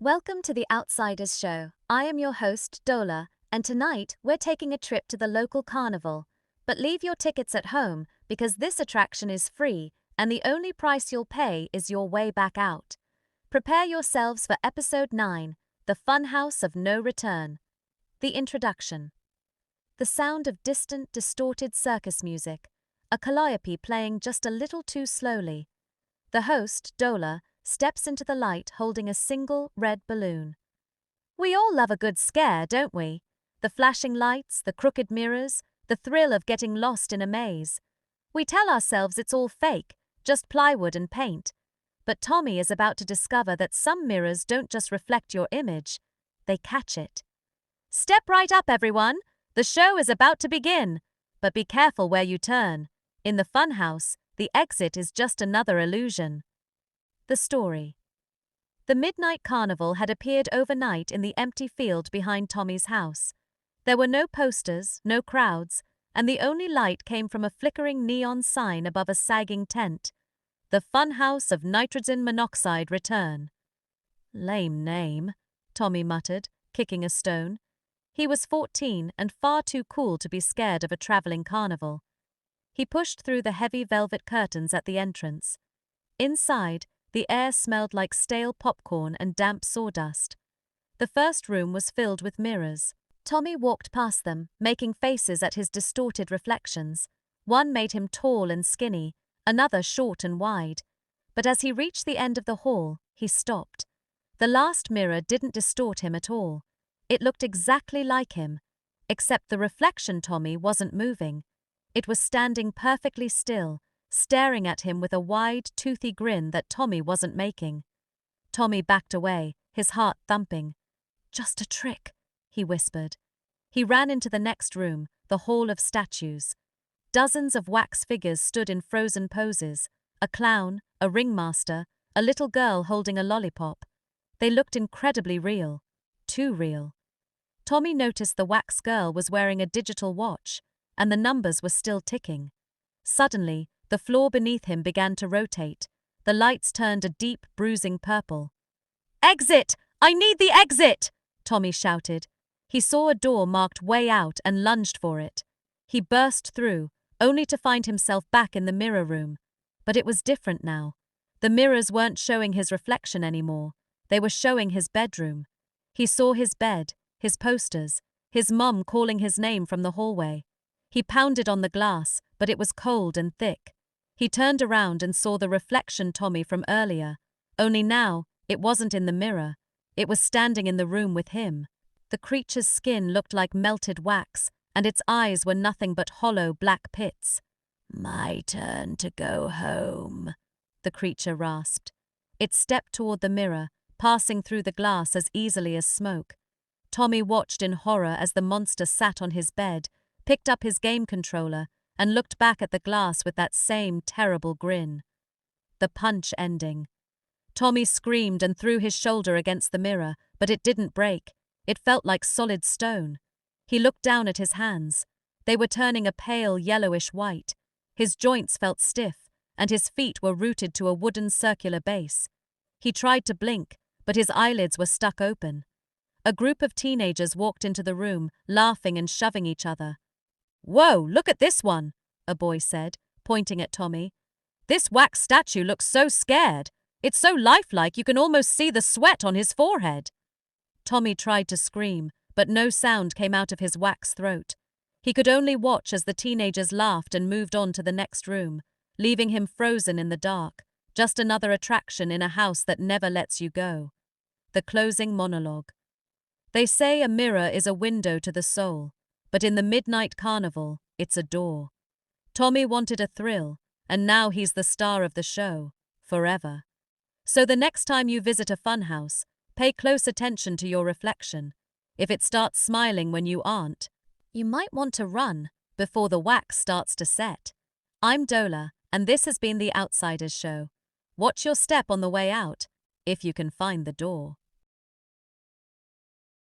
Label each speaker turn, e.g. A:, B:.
A: Welcome to the Outsiders Show. I am your host, Dola, and tonight we're taking a trip to the local carnival. But leave your tickets at home because this attraction is free and the only price you'll pay is your way back out. Prepare yourselves for Episode 9, The Funhouse of No Return. The Introduction. The sound of distant, distorted circus music, a calliope playing just a little too slowly. The host, Dola, steps into the light holding a single red balloon. We all love a good scare, don't we? The flashing lights, the crooked mirrors, the thrill of getting lost in a maze. We tell ourselves it's all fake, just plywood and paint. But Tommy is about to discover that some mirrors don't just reflect your image, they catch it. Step right up, everyone! The show is about to begin! But be careful where you turn. In the funhouse, the exit is just another illusion. The story. The Midnight Carnival had appeared overnight in the empty field behind Tommy's house. There were no posters, no crowds, and the only light came from a flickering neon sign above a sagging tent. The Funhouse of Nitrogen Monoxide Return. Lame name, Tommy muttered, kicking a stone. He was 14 and far too cool to be scared of a traveling carnival. He pushed through the heavy velvet curtains at the entrance. Inside, the air smelled like stale popcorn and damp sawdust. The first room was filled with mirrors. Tommy walked past them, making faces at his distorted reflections. One made him tall and skinny, another short and wide. But as he reached the end of the hall, he stopped. The last mirror didn't distort him at all. It looked exactly like him, except the reflection Tommy wasn't moving. It was standing perfectly still, staring at him with a wide, toothy grin that Tommy wasn't making. Tommy backed away, his heart thumping. Just a trick, he whispered. He ran into the next room, the Hall of Statues. Dozens of wax figures stood in frozen poses, a clown, a ringmaster, a little girl holding a lollipop. They looked incredibly real, too real. Tommy noticed the wax girl was wearing a digital watch, and the numbers were still ticking. Suddenly, the floor beneath him began to rotate. The lights turned a deep, bruising purple. "Exit! I need the exit!" Tommy shouted. He saw a door marked "Way Out" and lunged for it. He burst through, only to find himself back in the mirror room. But it was different now. The mirrors weren't showing his reflection anymore. They were showing his bedroom. He saw his bed, his posters, his mum calling his name from the hallway. He pounded on the glass, but it was cold and thick. He turned around and saw the reflection Tommy from earlier, only now it wasn't in the mirror, it was standing in the room with him. The creature's skin looked like melted wax, and its eyes were nothing but hollow black pits. "My turn to go home," the creature rasped. It stepped toward the mirror, passing through the glass as easily as smoke. Tommy watched in horror as the monster sat on his bed, picked up his game controller, and looked back at the glass with that same terrible grin. The punch ending. Tommy screamed and threw his shoulder against the mirror, but it didn't break. It felt like solid stone. He looked down at his hands. They were turning a pale yellowish white. His joints felt stiff, and his feet were rooted to a wooden circular base. He tried to blink, but his eyelids were stuck open. A group of teenagers walked into the room, laughing and shoving each other. "Whoa, look at this one," a boy said, pointing at Tommy. "This wax statue looks so scared. It's so lifelike you can almost see the sweat on his forehead." Tommy tried to scream, but no sound came out of his wax throat. He could only watch as the teenagers laughed and moved on to the next room, leaving him frozen in the dark, just another attraction in a house that never lets you go. The closing monologue. They say a mirror is a window to the soul, but in the Midnight Carnival, it's a door. Tommy wanted a thrill, and now he's the star of the show, forever. So the next time you visit a funhouse, pay close attention to your reflection. If it starts smiling when you aren't, you might want to run before the wax starts to set. I'm Dola, and this has been The Outsiders Show. Watch your step on the way out, if you can find the door.